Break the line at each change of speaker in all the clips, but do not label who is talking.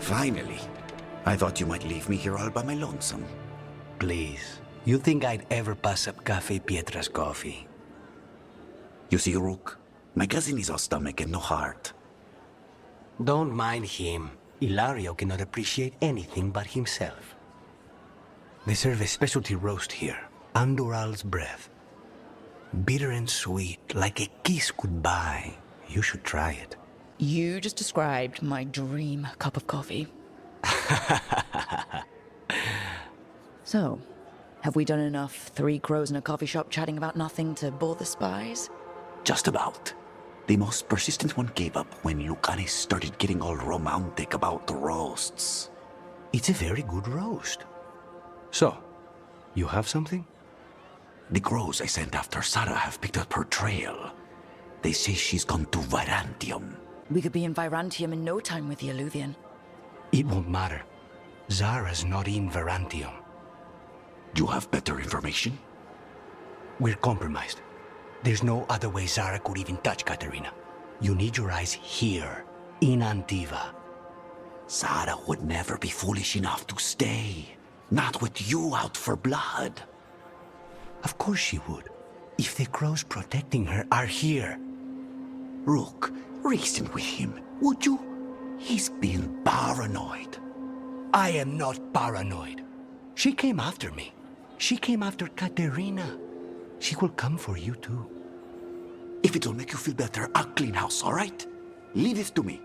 Finally. I thought you might leave me here all by my lonesome.
Please. You think I'd ever pass up Cafe Pietra's coffee?
You see, Rook, my cousin is all stomach and no heart.
Don't mind him. Ilario cannot appreciate anything but himself. They serve a specialty roast here, Andoral's breath. Bitter and sweet, like a kiss goodbye. You should try it.
You just described my dream cup of coffee. So, have we done enough three crows in a coffee shop chatting about nothing to bore the spies?
Just about. The most persistent one gave up when Lucanes started getting all romantic about the roasts.
It's a very good roast. So, you have something?
The crows I sent after Sarah have picked up her trail. They say she's gone to Virantium.
We could be in Virantium in no time with the Eluthian.
It won't matter. Zara's not in Virantium.
You have better information?
We're compromised. There's no other way Zara could even touch Katerina. You need your eyes here, in Antiva.
Zara would never be foolish enough to stay. Not with you out for blood.
Of course she would. If the crows protecting her are here.
Rook, reason with him, would you? He's being paranoid.
I am not paranoid. She came after me. She came after Katerina. She will come for you too.
If it'll make you feel better, I'll clean house, all right? Leave this to me.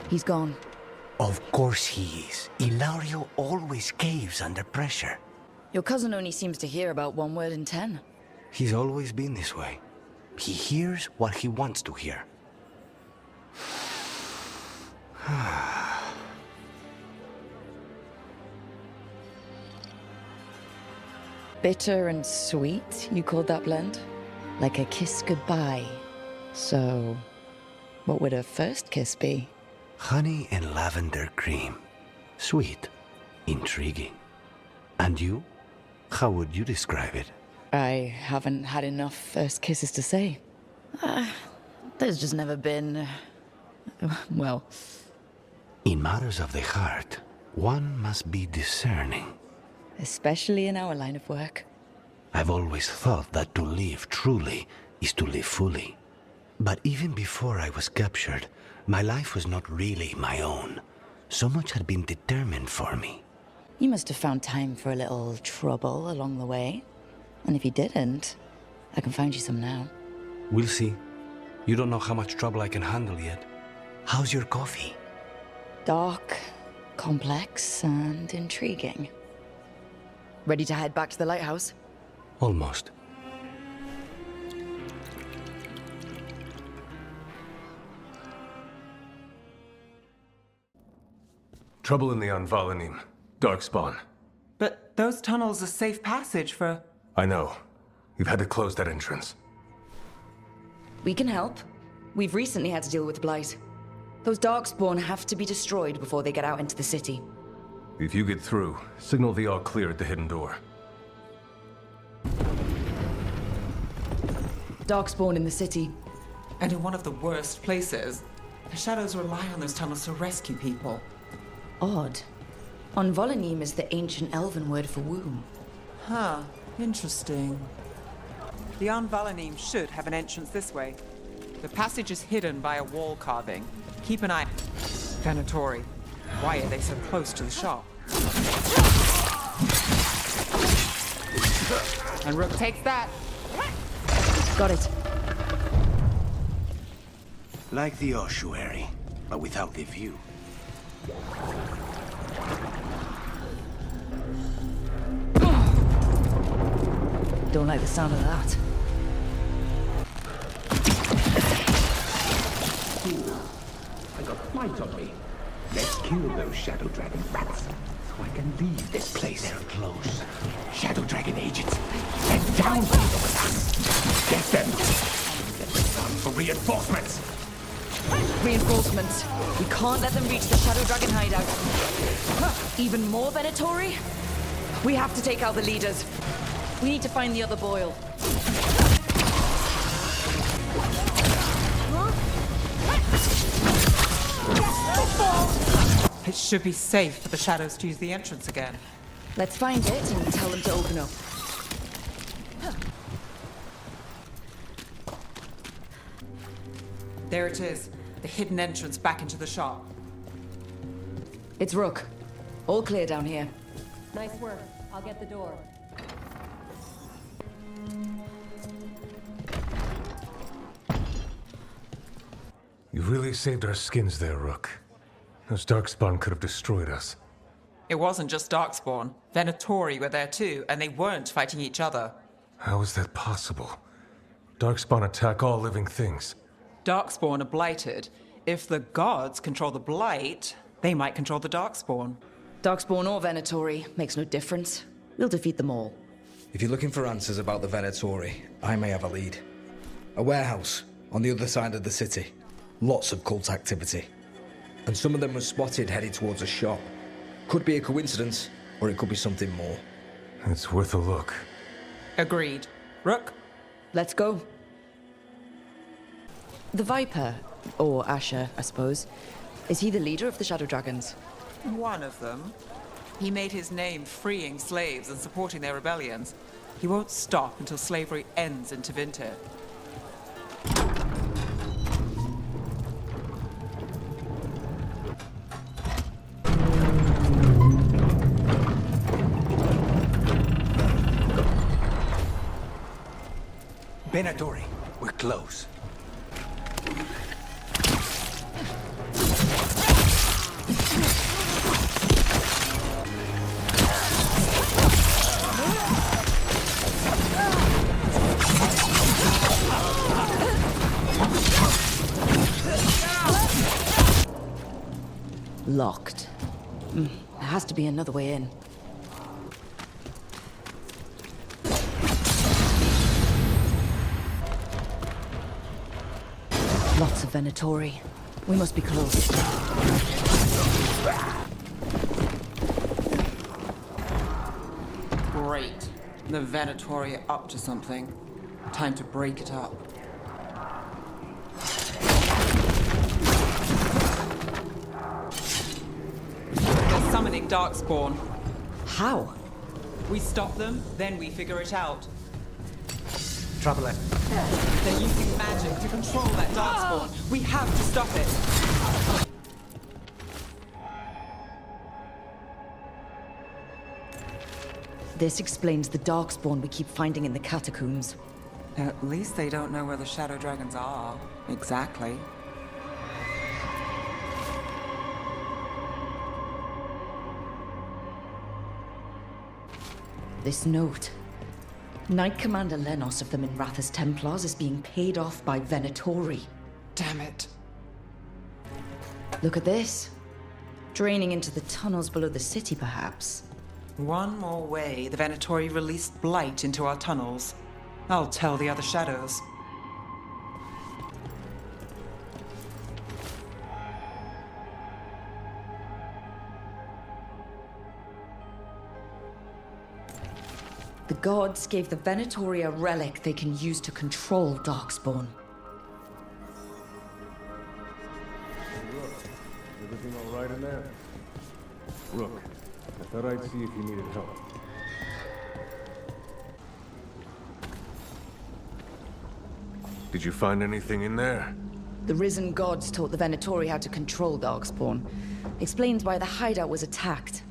He's gone.
Of course he is. Ilario always caves under pressure.
Your cousin only seems to hear about one word in 10.
He's always been this way. He hears what he wants to hear.
Bitter and sweet, you called that blend? Like a kiss goodbye. So, what would a first kiss be?
Honey and lavender cream. Sweet. Intriguing. And you? How would you describe it?
I haven't had enough first kisses to say. There's just never been... well...
In matters of the heart, one must be discerning.
Especially in our line of work.
I've always thought that to live truly is to live fully. But even before I was captured, my life was not really my own. So much had been determined for me.
You must have found time for a little trouble along the way. And if you didn't, I can find you some now.
We'll see. You don't know how much trouble I can handle yet. How's your coffee?
Dark, complex, and intriguing. Ready to head back to the lighthouse?
Almost.
Trouble in the Anvalanim. Darkspawn.
But those tunnels are safe passage for...
I know. You've had to close that entrance.
We can help. We've recently had to deal with Blight. Those Darkspawn have to be destroyed before they get out into the city.
If you get through, signal the all clear at the hidden door.
Darkspawn in the city.
And in one of the worst places. The shadows rely on those tunnels to rescue people.
Odd. Onvolanim is the ancient elven word for womb.
Huh. Interesting. The Anvalanim should have an entrance this way. The passage is hidden by a wall carving. Keep an eye. Venatori. Why are they so close to the shop? And Rook takes that.
Got it.
Like the ossuary, but without the view.
Don't like the sound of that.
I got flight on me. Let's kill those Shadow Dragon rats, so I can leave this place.
They're close.
Shadow Dragon agents, send down people with us. Get them. Get this on for reinforcements.
Reinforcements. We can't let them reach the Shadow Dragon hideout. Even more Venatori? We have to take out the leaders. We need to find the other Boyle.
It should be safe for the shadows to use the entrance again.
Let's find it and tell them to open up.
There it is, the hidden entrance back into the shop.
It's Rook. All clear down here.
Nice work. I'll get the door.
You really saved our skins there, Rook. Those Darkspawn could have destroyed us.
It wasn't just Darkspawn. Venatori were there too, and they weren't fighting each other.
How is that possible? Darkspawn attack all living things.
Darkspawn are blighted. If the gods control the blight, they might control the Darkspawn.
Darkspawn or Venatori, makes no difference. We'll defeat them all.
If you're looking for answers about the Venatori, I may have a lead. A warehouse on the other side of the city. Lots of cult activity. And some of them were spotted headed towards a shop. Could be a coincidence, or it could be something more.
It's worth a look.
Agreed. Rook?
Let's go. The Viper, or Asher, I suppose. Is he the leader of the Shadow Dragons?
One of them. He made his name freeing slaves and supporting their rebellions. He won't stop until slavery ends in Tevinter.
Venatori, we're close.
Locked. There has to be another way in. Lots of Venatori. We must be close.
Great. The Venatori are up to something. Time to break it up. They're summoning Darkspawn.
How?
We stop them, then we figure it out.
Trouble it.
They're using magic to control that Darkspawn. We have to stop it.
This explains the Darkspawn we keep finding in the catacombs.
At least they don't know where the Shadow Dragons are. Exactly.
This note. Knight Commander Lenos of the Minrathous Templars is being paid off by Venatori.
Damn it.
Look at this. Draining into the tunnels below the city, perhaps.
One more way, the Venatori released blight into our tunnels. I'll tell the other shadows.
The gods gave the Venatori a relic they can use to control Darkspawn.
Everything all right in there? Rook, I thought I'd see if you needed help. Did you find anything in there?
The risen gods taught the Venatori how to control Darkspawn. Explains why the hideout was attacked.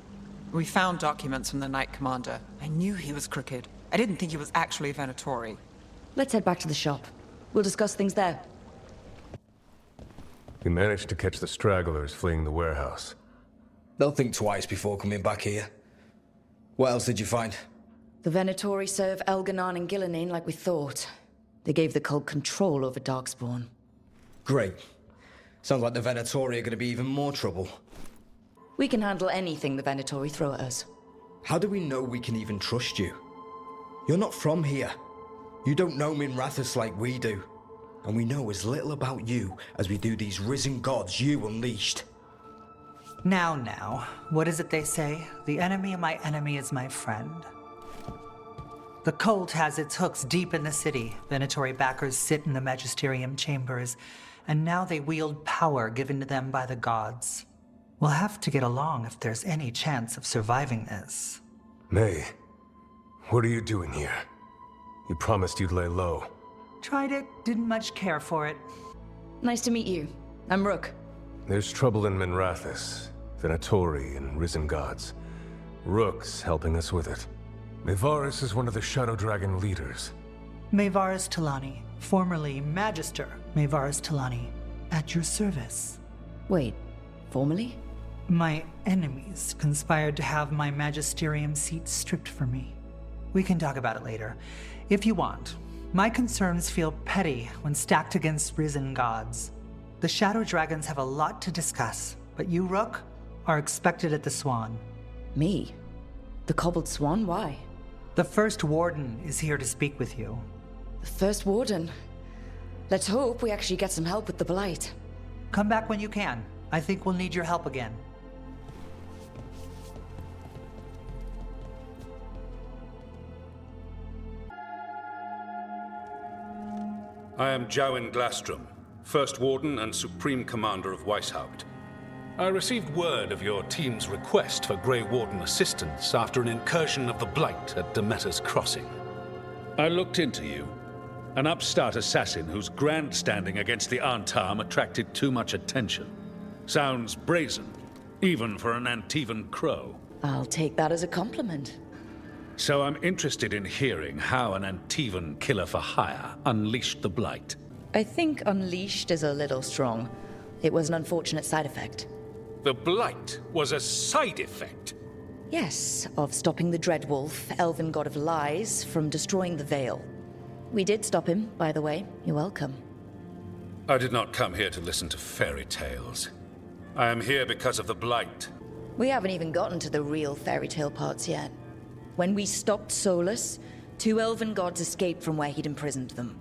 We found documents from the Knight Commander. I knew he was crooked. I didn't think he was actually a Venatori.
Let's head back to the shop. We'll discuss things there.
We managed to catch the stragglers fleeing the warehouse.
They'll think twice before coming back here. What else did you find?
The Venatori serve Elganon and Gillinane like we thought. They gave the cult control over Darkspawn.
Great. Sounds like the Venatori are going to be even more trouble.
We can handle anything the Venatori throw at us.
How do we know we can even trust you? You're not from here. You don't know Minrathous like we do. And we know as little about you as we do these risen gods you unleashed.
Now, what is it they say? The enemy of my enemy is my friend. The cult has its hooks deep in the city. Venatori backers sit in the magisterium chambers, and now they wield power given to them by the gods. We'll have to get along if there's any chance of surviving this.
May, what are you doing here? You promised you'd lay low.
Tried it, didn't much care for it.
Nice to meet you. I'm Rook.
There's trouble in Minrathous, Venatori, and Risen Gods. Rook's helping us with it. Mayvarus is one of the Shadow Dragon leaders.
Mayvarus Talani, formerly Magister Mayvarus Talani, at your service.
Wait, formally?
My enemies conspired to have my magisterium seat stripped from me. We can talk about it later, if you want. My concerns feel petty when stacked against Risen Gods. The Shadow Dragons have a lot to discuss, but you, Rook, are expected at the Swan.
Me? The Cobbled Swan? Why?
The First Warden is here to speak with you.
The First Warden? Let's hope we actually get some help with the Blight.
Come back when you can. I think we'll need your help again.
I am Jowin Glastrom, First Warden and Supreme Commander of Weishaupt. I received word of your team's request for Grey Warden assistance after an incursion of the Blight at Demeter's Crossing. I looked into you, an upstart assassin whose grandstanding against the Antam attracted too much attention. Sounds brazen, even for an Antivan crow.
I'll take that as a compliment.
So I'm interested in hearing how an Antivan killer for hire unleashed the Blight.
I think unleashed is a little strong. It was an unfortunate side effect.
The Blight was a side effect?
Yes, of stopping the Dreadwolf, elven god of lies, from destroying the Veil. We did stop him, by the way. You're welcome.
I did not come here to listen to fairy tales. I am here because of the Blight.
We haven't even gotten to the real fairy tale parts yet. When we stopped Solus, 2 elven gods escaped from where he'd imprisoned them.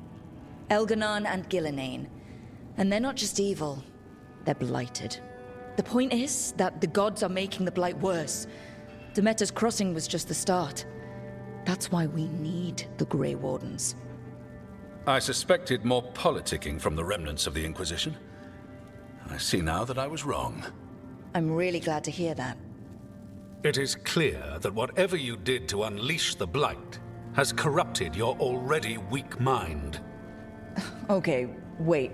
Elganon and Gillinane. And they're not just evil, they're blighted. The point is that the gods are making the Blight worse. Demeter's Crossing was just the start. That's why we need the Grey Wardens.
I suspected more politicking from the remnants of the Inquisition. I see now that I was wrong.
I'm really glad to hear that.
It is clear that whatever you did to unleash the Blight has corrupted your already weak mind.
Okay, wait.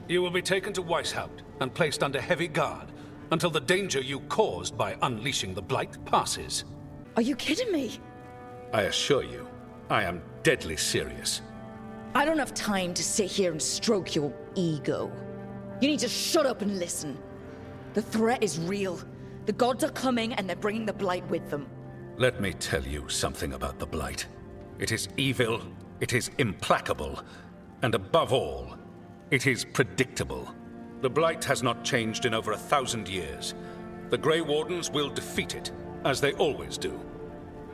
You will be taken to Weishaupt and placed under heavy guard until the danger you caused by unleashing the Blight passes.
Are you kidding me?
I assure you, I am deadly serious.
I don't have time to sit here and stroke your ego. You need to shut up and listen. The threat is real. The gods are coming and they're bringing the Blight with them.
Let me tell you something about the Blight. It is evil, it is implacable, and above all, it is predictable. The Blight has not changed in over 1,000 years. The Grey Wardens will defeat it, as they always do.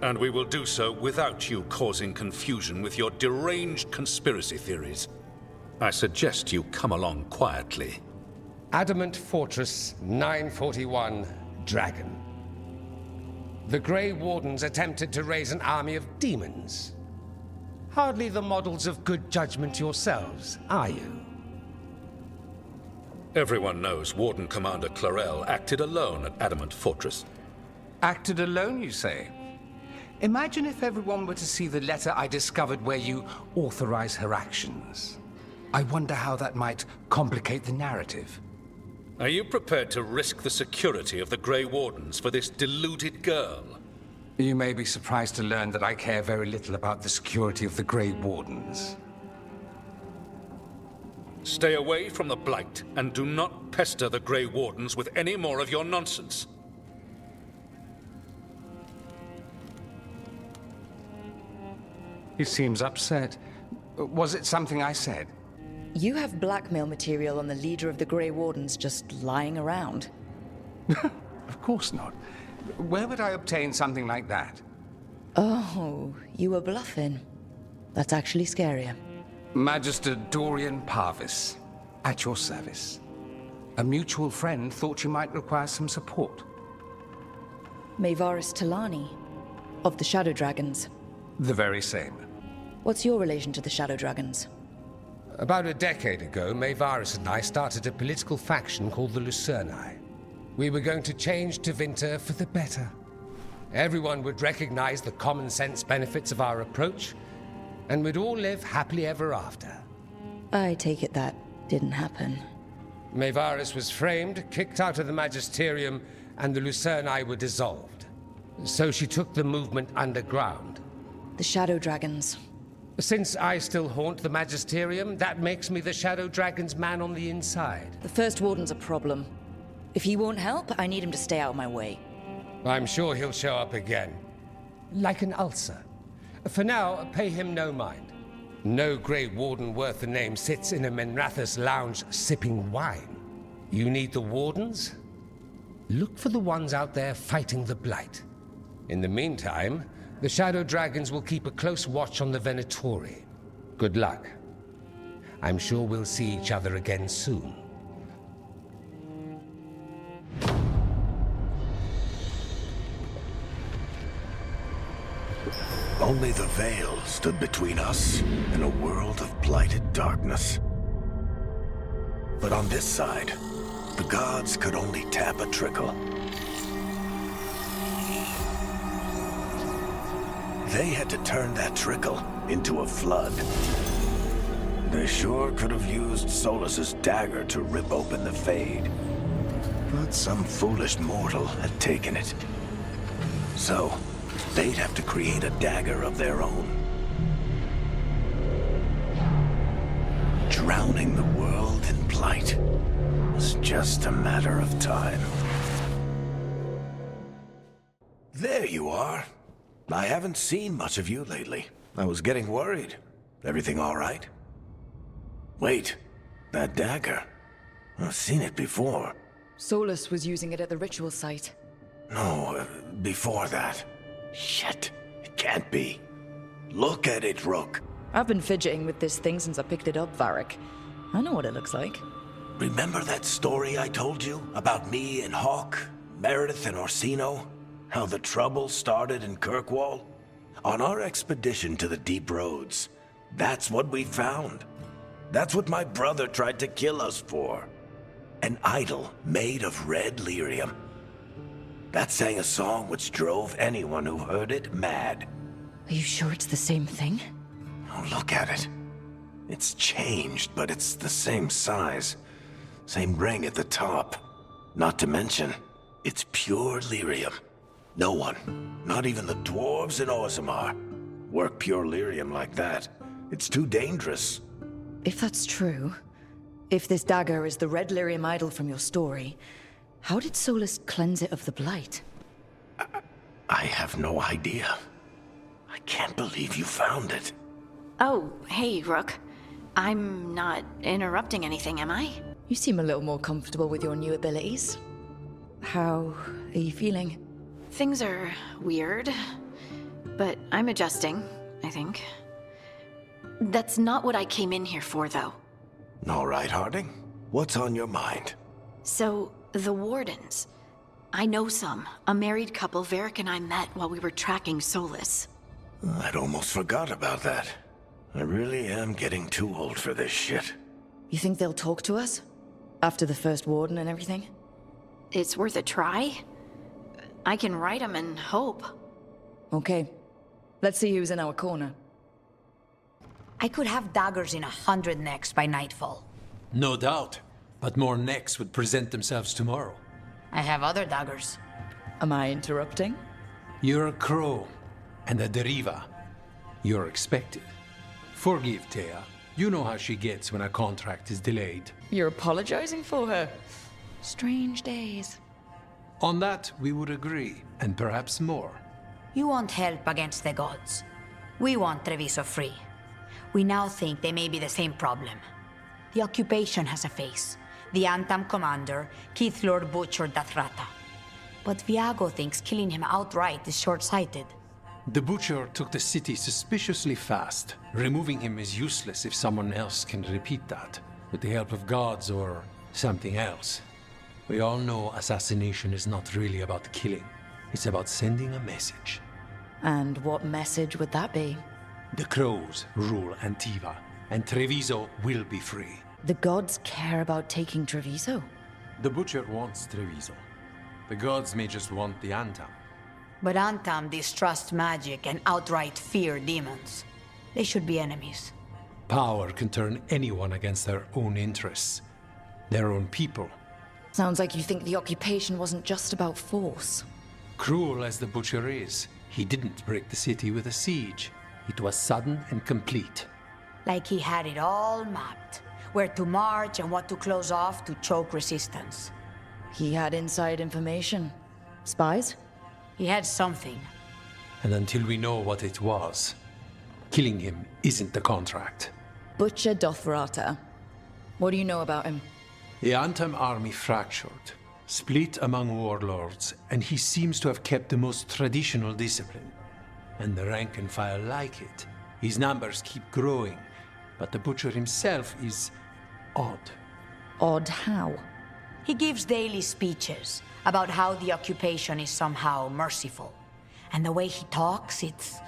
And we will do so without you causing confusion with your deranged conspiracy theories. I suggest you come along quietly.
Adamant Fortress 941, Dragon. The Grey Wardens attempted to raise an army of demons. Hardly the models of good judgment yourselves, are you?
Everyone knows Warden Commander Clarel acted alone at Adamant Fortress.
Acted alone, you say? Imagine if everyone were to see the letter I discovered where you authorize her actions. I wonder how that might complicate the narrative.
Are you prepared to risk the security of the Grey Wardens for this deluded girl?
You may be surprised to learn that I care very little about the security of the Grey Wardens.
Stay away from the Blight, and do not pester the Grey Wardens with any more of your nonsense.
He seems upset. Was it something I said?
You have blackmail material on the leader of the Grey Wardens just lying around.
Of course not. Where would I obtain something like that?
Oh, you were bluffing. That's actually scarier.
Magister Dorian Parvis, at your service. A mutual friend thought you might require some support.
Mayvarus Talani, of the Shadow Dragons.
The very same.
What's your relation to the Shadow Dragons?
About a decade ago, Mayvarus and I started a political faction called the Lucerni. We were going to change Tevinter for the better. Everyone would recognize the common sense benefits of our approach, and we'd all live happily ever after.
I take it that didn't happen.
Mevaris was framed, kicked out of the Magisterium, and the Lucerni were dissolved. So she took the movement underground.
The Shadow Dragons.
Since I still haunt the Magisterium, that makes me the Shadow Dragon's man on the inside.
The First Warden's a problem. If he won't help, I need him to stay out of my way.
I'm sure he'll show up again. Like an ulcer. For now, pay him no mind. No Grey Warden worth the name sits in a Minrathous lounge sipping wine. You need the Wardens? Look for the ones out there fighting the Blight. In the meantime, the Shadow Dragons will keep a close watch on the Venatori. Good luck. I'm sure we'll see each other again soon.
Only the Veil stood between us and a world of blighted darkness. But on this side, the gods could only tap a trickle. They had to turn that trickle into a flood. They sure could have used Solus's dagger to rip open the Fade. But some foolish mortal had taken it. So, they'd have to create a dagger of their own. Drowning the world in blight was just a matter of time. There you are. I haven't seen much of you lately. I was getting worried. Everything all right? Wait, that dagger. I've seen it before.
Solus was using it at the ritual site.
No, before that. Shit, it can't be. Look at it, Rook.
I've been fidgeting with this thing since I picked it up, Varric. I know what it looks like.
Remember that story I told you about me and Hawk, Meredith and Orsino? How the trouble started in Kirkwall? On our expedition to the Deep Roads, that's what we found. That's what my brother tried to kill us for. An idol made of red lyrium. That sang a song which drove anyone who heard it mad.
Are you sure it's the same thing?
Oh, look at it. It's changed, but it's the same size. Same ring at the top. Not to mention, it's pure lyrium. No one, not even the dwarves in Orzammar, work pure lyrium like that. It's too dangerous.
If that's true, if this dagger is the red lyrium idol from your story, how did Solus cleanse it of the blight?
I have no idea. I can't believe you found it.
Oh, hey, Rook. I'm not interrupting anything, am I?
You seem a little more comfortable with your new abilities. How are you feeling?
Things are weird, but I'm adjusting, I think. That's not what I came in here for, though.
All right, Harding. What's on your mind?
So, the Wardens. I know some. A married couple Varric and I met while we were tracking Solus.
I'd almost forgot about that. I really am getting too old for this shit.
You think they'll talk to us? After the First Warden and everything?
It's worth a try. I can write them and hope.
Okay. Let's see who's in our corner.
I could have daggers in 100 necks by nightfall.
No doubt. But more necks would present themselves tomorrow.
I have other daggers.
Am I interrupting?
You're a crow, and a deriva. You're expected. Forgive Thea. You know how she gets when a contract is delayed.
You're apologizing for her. Strange days.
On that, we would agree, and perhaps more.
You want help against the gods. We want Treviso free. We now think they may be the same problem. The occupation has a face. The Antam commander, Keith Lord butchered Dathrata. But Viago thinks killing him outright is short-sighted.
The Butcher took the city suspiciously fast. Removing him is useless if someone else can repeat that, with the help of gods or something else. We all know assassination is not really about killing. It's about sending a message.
And what message would that be?
The crows rule Antiva, and Treviso will be free.
The gods care about taking Treviso?
The Butcher wants Treviso. The gods may just want the Antam.
But Antam distrust magic and outright fear demons. They should be enemies.
Power can turn anyone against their own interests, their own people.
Sounds like you think the occupation wasn't just about force.
Cruel as the Butcher is, he didn't break the city with a siege. It was sudden and complete.
Like he had it all mapped. Where to march and what to close off to choke resistance.
He had inside information. Spies?
He had something.
And until we know what it was, killing him isn't the contract.
Butcher Dothrata. What do you know about him?
The Antam army fractured, split among warlords, and he seems to have kept the most traditional discipline. And the rank and file like it. His numbers keep growing, but the Butcher himself is odd.
Odd how?
He gives daily speeches about how the occupation is somehow merciful. And the way he talks, it's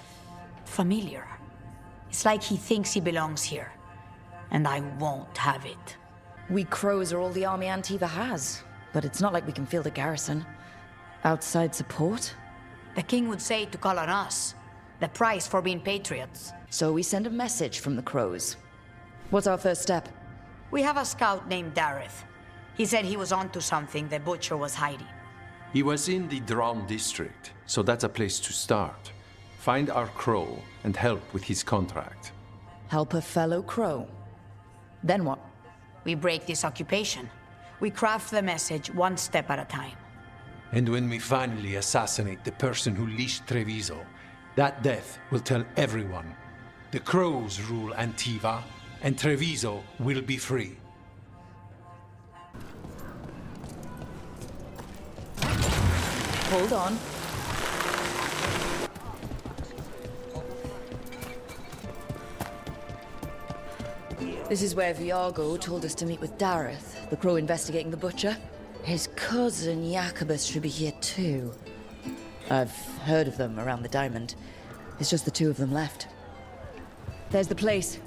familiar. It's like he thinks he belongs here. And I won't have it.
We crows are all the army Antiva has, but it's not like we can field a garrison. Outside support?
The king would say to call on us. The price for being patriots.
So we send a message from the crows. What's our first step?
We have a scout named Dareth. He said he was onto something the Butcher was hiding.
He was in the Drown district, so that's a place to start. Find our crow and help with his contract.
Help a fellow crow. Then what?
We break this occupation. We craft the message one step at a time.
And when we finally assassinate the person who leashed Treviso, that death will tell everyone. The crows rule Antiva, and Treviso will be free.
Hold on. This is where Viargo told us to meet with Dareth, the crow investigating the Butcher. His cousin Jacobus should be here too. I've heard of them around the Diamond. It's just the two of them left. There's the place.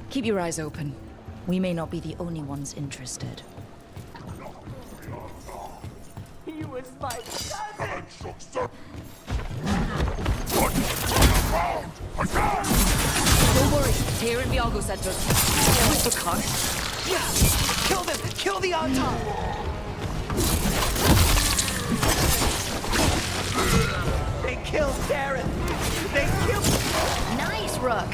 Keep your eyes open. We may not be the only ones interested.
He was my cousin!
Don't worry, Tyr and Viargo sent us.
With the car? Yes! Kill them! Kill the Antam! They killed Dareth! They killed...
Nice, Rook!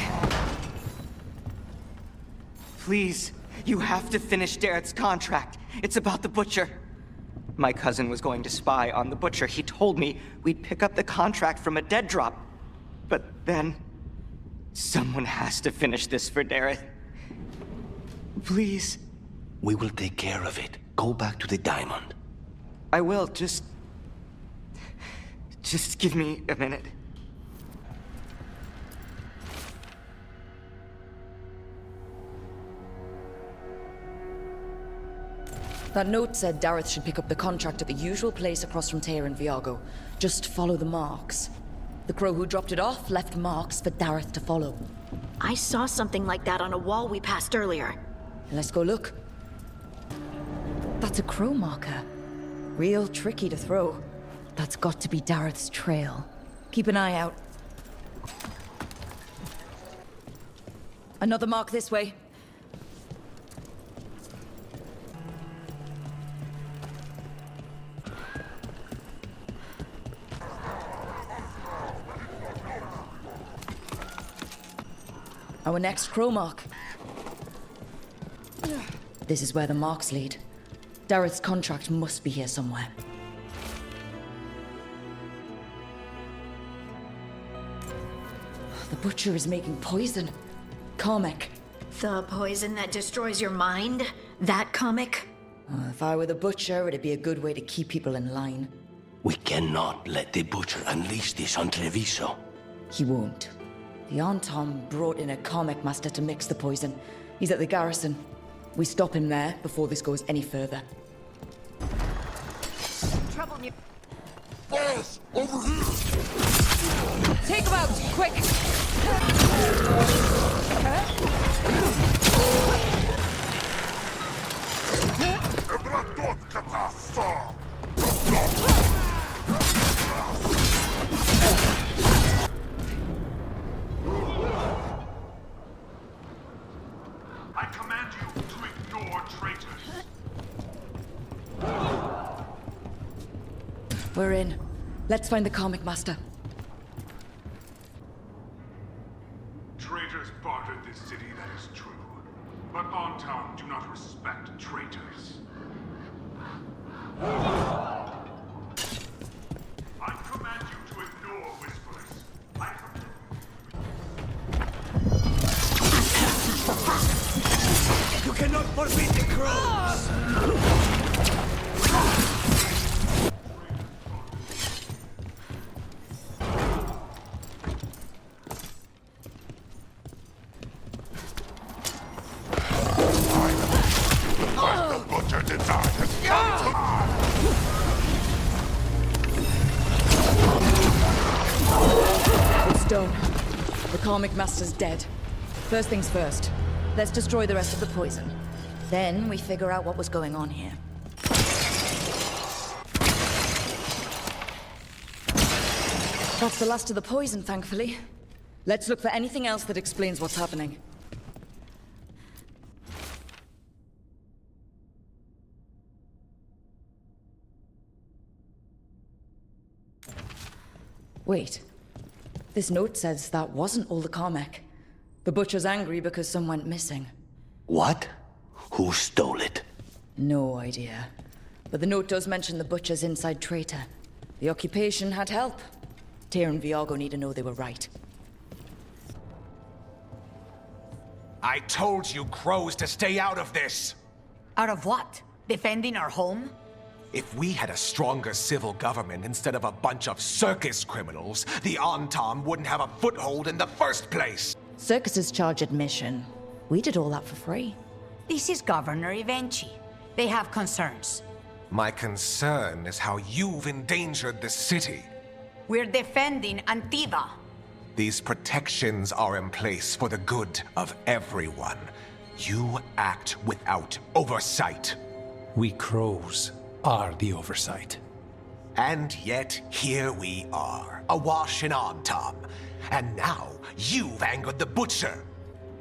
Please, you have to finish Dareth's contract. It's about the Butcher. My cousin was going to spy on the Butcher. He told me we'd pick up the contract from a dead drop. But then... someone has to finish this for Dareth. Please.
We will take care of it. Go back to the Diamond.
I will, just give me a minute.
That note said Dareth should pick up the contract at the usual place across from Tyr and Viargo. Just follow the marks. The crow who dropped it off left marks for Dareth to follow.
I saw something like that on a wall we passed earlier.
Let's go look. That's a crow marker. Real tricky to throw. That's got to be Dareth's trail. Keep an eye out. Another mark this way. Our next crow mark. This is where the marks lead. Dareth's contract must be here somewhere. The Butcher is making poison. Comic.
The poison that destroys your mind? That comic?
If I were the Butcher, it'd be a good way to keep people in line.
We cannot let the Butcher unleash this on Treviso.
He won't. The Antam brought in a comic master to mix the poison. He's at the garrison. We stop him there before this goes any further.
Trouble near...
Boss! Over here!
Take him out! Quick!
Ebra dot katasa!
Let's find the Karmic Master.
Traitors bartered this city, that is true. But Ontown do not respect traitors. I command you to ignore whisperers.
You cannot forbid the crows!
The butcher desires
It's done. The Karmic Master's dead. First things first. Let's destroy the rest of the poison. Then we figure out what was going on here. That's the last of the poison, thankfully. Let's look for anything else that explains what's happening. Wait. This note says that wasn't all the Carmack. The Butcher's angry because some went missing.
What? Who stole it?
No idea. But the note does mention the Butcher's inside traitor. The occupation had help. Tyr and Viago need to know they were right.
I told you crows to stay out of this!
Out of what? Defending our home?
If we had a stronger civil government instead of a bunch of circus criminals, the Ontom wouldn't have a foothold in the first place!
Circuses charge admission. We did all that for free.
This is Governor Evenchi. They have concerns.
My concern is how you've endangered the city.
We're defending Antiva.
These protections are in place for the good of everyone. You act without oversight.
We crows are the oversight.
And yet, here we are, awash in Ontom. And now, you've angered the Butcher.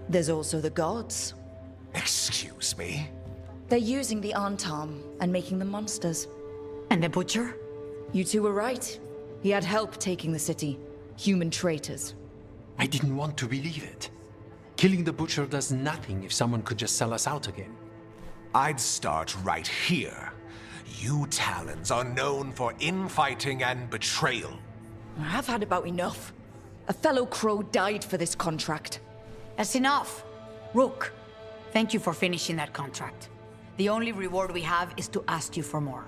There's also the gods.
Excuse me?
They're using the Ontom and making them monsters.
And the Butcher?
You two were right. He had help taking the city. Human traitors.
I didn't want to believe it. Killing the Butcher does nothing if someone could just sell us out again.
I'd start right here. You Talons are known for infighting and betrayal.
I've had about enough. A fellow crow died for this contract.
That's enough. Rook, thank you for finishing that contract. The only reward we have is to ask you for more.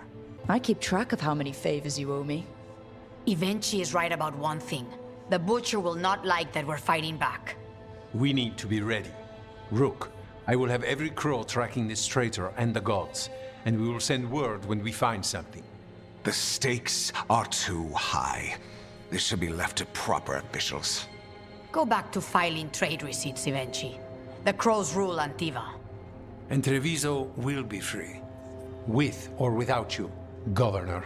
I keep track of how many favors you owe me.
Evenchi is right about one thing. The Butcher will not like that we're fighting back.
We need to be ready. Rook, I will have every crow tracking this traitor and the gods, and we will send word when we find something.
The stakes are too high. This should be left to proper officials.
Go back to filing trade receipts, Evenchi. The crows rule Antiva.
And Treviso will be free. With or without you, Governor.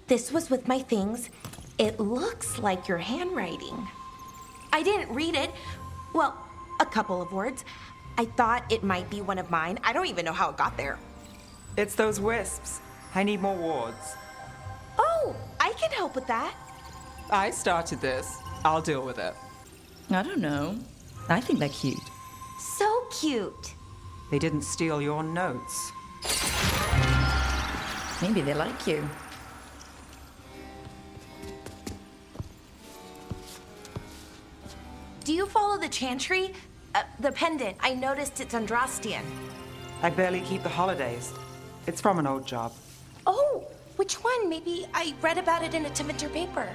This was with my things. It looks like your handwriting. I didn't read it. Well, a couple of words. I thought it might be one of mine. I don't even know how it got there.
It's those wisps. I need more wards.
Oh, I can help with that.
I started this. I'll deal with it.
I don't know. I think they're cute.
So cute.
They didn't steal your notes.
Maybe they like you.
Do you follow the chantry? The pendant. I noticed it's Andrastian.
I barely keep the holidays. It's from an old job.
Oh, which one? Maybe I read about it in a Timiter paper.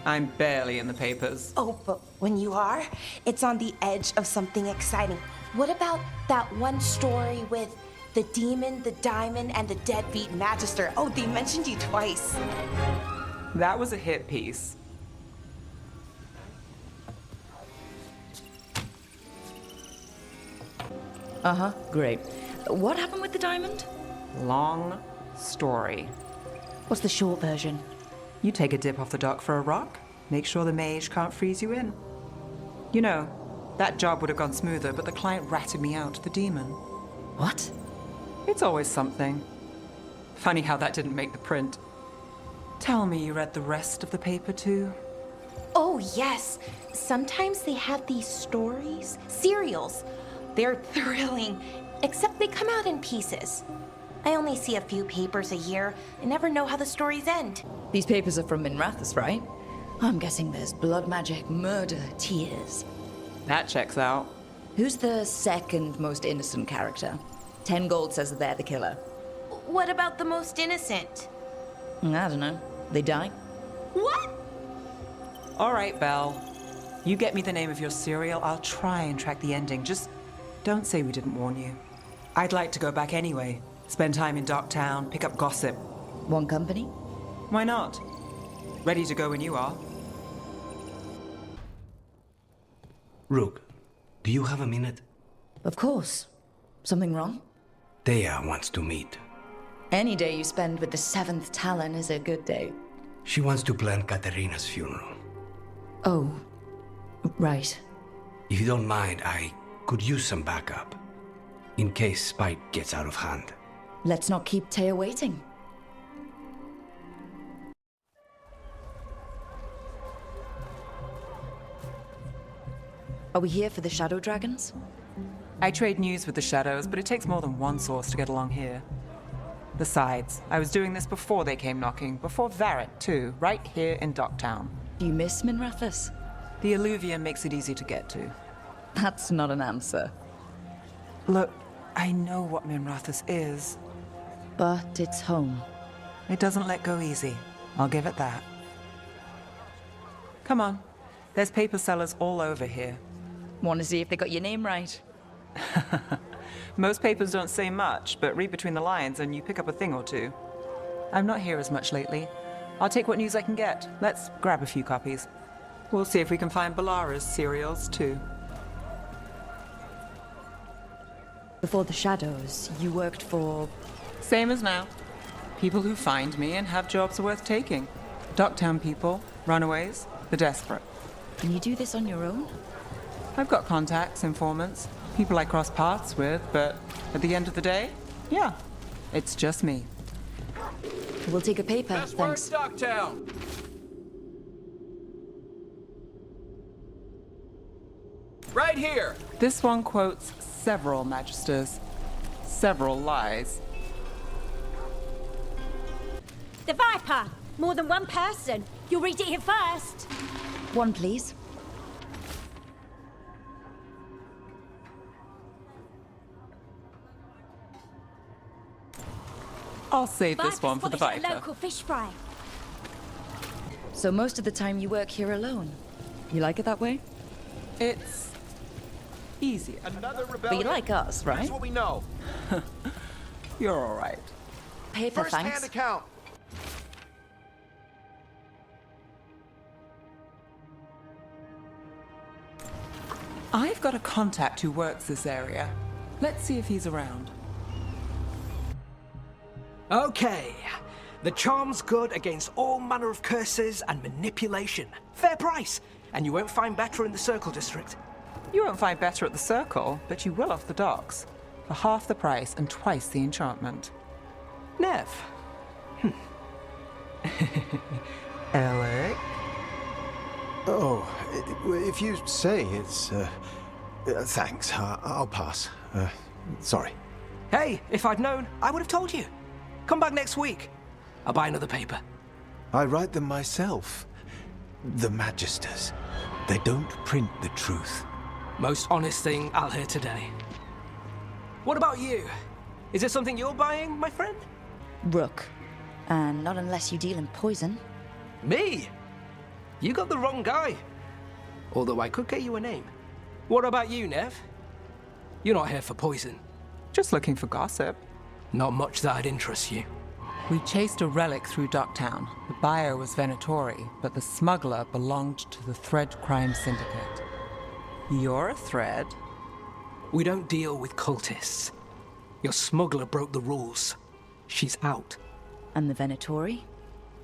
I'm barely in the papers.
Oh, but when you are, it's on the edge of something exciting. What about that one story with the demon, the diamond, and the deadbeat magister? Oh, they mentioned you twice.
That was a hit piece.
Uh-huh, great. What happened with the diamond?
Long story.
What's the short version?
You take a dip off the dock for a rock, make sure the mage can't freeze you in. You know, that job would have gone smoother, but the client ratted me out, the demon.
What?
It's always something. Funny how that didn't make the print. Tell me you read the rest of the paper too?
Oh, yes. Sometimes they have these stories, serials. They're thrilling, except they come out in pieces. I only see a few papers a year and never know how the stories end.
These papers are from Minrathous, right? I'm guessing there's blood magic, murder, tears.
That checks out.
Who's the second most innocent character? 10 gold says that they're the killer.
What about the most innocent?
I don't know. They die?
What?
All right, Belle. You get me the name of your serial, I'll try and track the ending. Just don't say we didn't warn you. I'd like to go back anyway. Spend time in Docktown, pick up gossip.
One company?
Why not? Ready to go when you are.
Rook, do you have a minute?
Of course. Something wrong?
Thea wants to meet.
Any day you spend with the 7th Talon is a good day.
She wants to plan Katerina's funeral.
Oh, right.
If you don't mind, I could use some backup. In case Spike gets out of hand.
Let's not keep Taya waiting. Are we here for the Shadow Dragons?
I trade news with the Shadows, but it takes more than one source to get along here. Besides, I was doing this before they came knocking, before Varret too, right here in Docktown.
Do you miss Minrathous?
The Alluvium makes it easy to get to.
That's not an answer.
Look, I know what Minrathous is.
But it's home.
It doesn't let go easy. I'll give it that. Come on. There's paper sellers all over here.
Want to see if they got your name right?
Most papers don't say much, but read between the lines and you pick up a thing or two. I'm not here as much lately. I'll take what news I can get. Let's grab a few copies. We'll see if we can find Balara's serials, too.
Before the Shadows, you worked for...
Same as now. People who find me and have jobs worth taking. Docktown people, runaways, the desperate.
Can you do this on your own?
I've got contacts, informants, people I cross paths with, but at the end of the day, yeah, it's just me.
We'll take a paper, thanks.
Docktown. Right here.
This one quotes several magisters, several lies.
The Viper! More than one person. You'll read it here first.
One, please.
I'll save this
Viper's
one for the
spotted at a
Viper.
local fish fry.
So most of the time you work here alone. You like it that way?
It's easier.
Another rebellion.
But you like us, right?
That's what we know.
You're all right.
Paper,
First-hand
thanks.
account.
I've got a contact who works this area. Let's see if he's around.
Okay. The charm's good against all manner of curses and manipulation. Fair price. And you won't find better in the Circle District.
You won't find better at the Circle, but you will off the docks. For half the price and twice the enchantment.
Nev.
Alec?
Oh, if you say it's... thanks. I'll pass. Sorry.
Hey, if I'd known, I would have told you. Come back next week. I'll buy another paper.
I write them myself. The Magisters. They don't print the truth.
Most honest thing I'll hear today. What about you? Is it something you're buying, my friend?
Rook. And not unless you deal in poison.
Me? You got the wrong guy. Although I could get you a name. What about you, Nev? You're not here for poison.
Just looking for gossip.
Not much that'd interest you.
We chased a relic through Docktown. The buyer was Venatori, but the smuggler belonged to the Thread Crime Syndicate. You're a Thread?
We don't deal with cultists. Your smuggler broke the rules. She's out.
And the Venatori?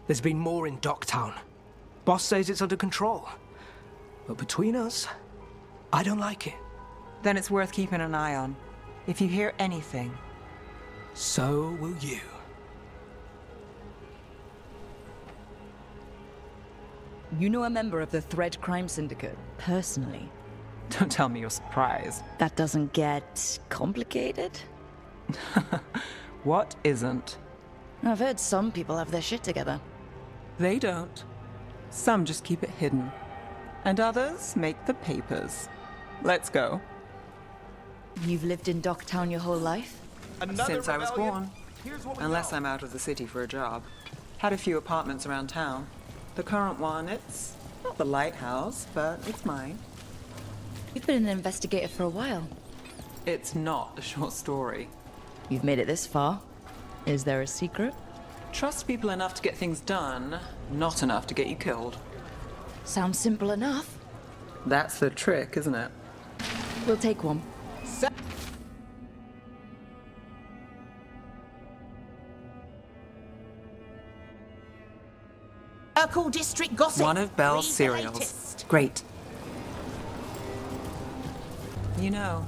There's been more in Docktown. Boss says it's under control. But between us, I don't like it.
Then it's worth keeping an eye on. If you hear anything,
so will you.
You know a member of the Thread Crime Syndicate, personally?
Don't tell me you're surprised.
That doesn't get complicated?
What isn't?
I've heard some people have their shit together.
They don't. Some just keep it hidden. And others make the papers. Let's go.
You've lived in Docktown your whole life?
Since I was born. Unless I'm out of the city for a job. Had a few apartments around town. The current one, it's not the lighthouse, but it's mine.
You've been an investigator for a while.
It's not a short story.
You've made it this far. Is there a secret?
Trust people enough to get things done, not enough to get you killed.
Sounds simple enough.
That's the trick, isn't it?
We'll take one.
Urkel District Gossip.
One of Belle's
Read the
cereals.
latest.
Great. You know,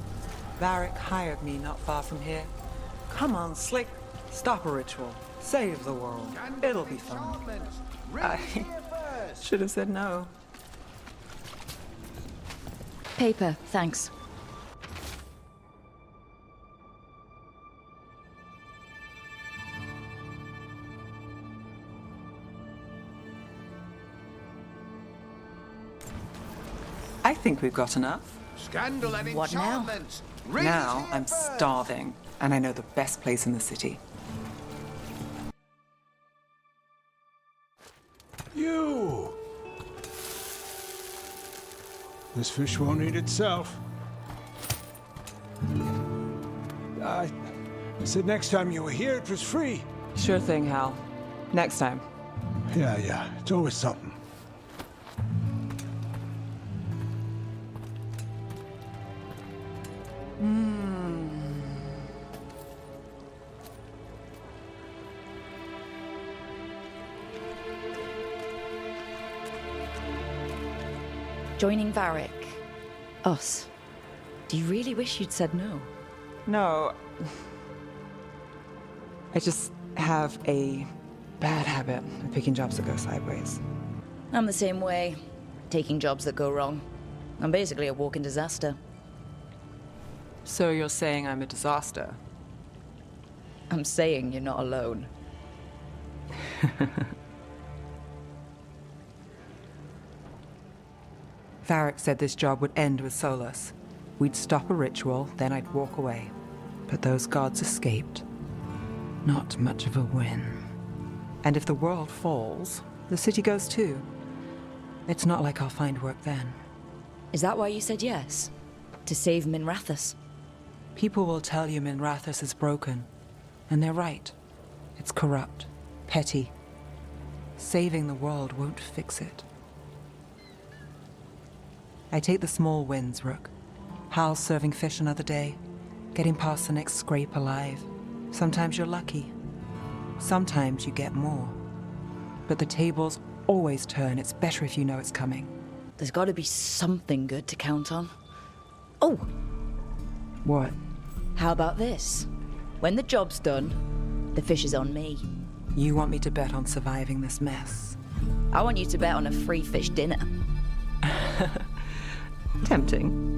Varric hired me not far from here. Come on, Slick. Stop a ritual. Save the world. It'll be fun. I should have said no.
Paper, thanks.
I think we've got enough.
Scandal and
What now?
enchantment.
Now I'm starving, and I know the best place in the city.
You! This fish won't eat itself. I said next time you were here, it was free.
Sure thing, Hal. Next time.
Yeah, it's always something.
Joining Varric. Us. Do you really wish you'd said no?
No. I just have a bad habit of picking jobs that go sideways.
I'm the same way. Taking jobs that go wrong. I'm basically a walking disaster.
So you're saying I'm a disaster?
I'm saying you're not alone.
Varric said this job would end with Solus. We'd stop a ritual, then I'd walk away. But those gods escaped. Not much of a win. And if the world falls, the city goes too. It's not like I'll find work then.
Is that why you said yes? To save Minrathous?
People will tell you Minrathous is broken. And they're right. It's corrupt, petty. Saving the world won't fix it. I take the small wins, Rook. Hal's serving fish another day, getting past the next scrape alive. Sometimes you're lucky. Sometimes you get more. But the tables always turn. It's better if you know it's coming.
There's got to be something good to count on. Oh!
What?
How about this? When the job's done, the fish is on me.
You want me to bet on surviving this mess?
I want you to bet on a free fish dinner.
Tempting.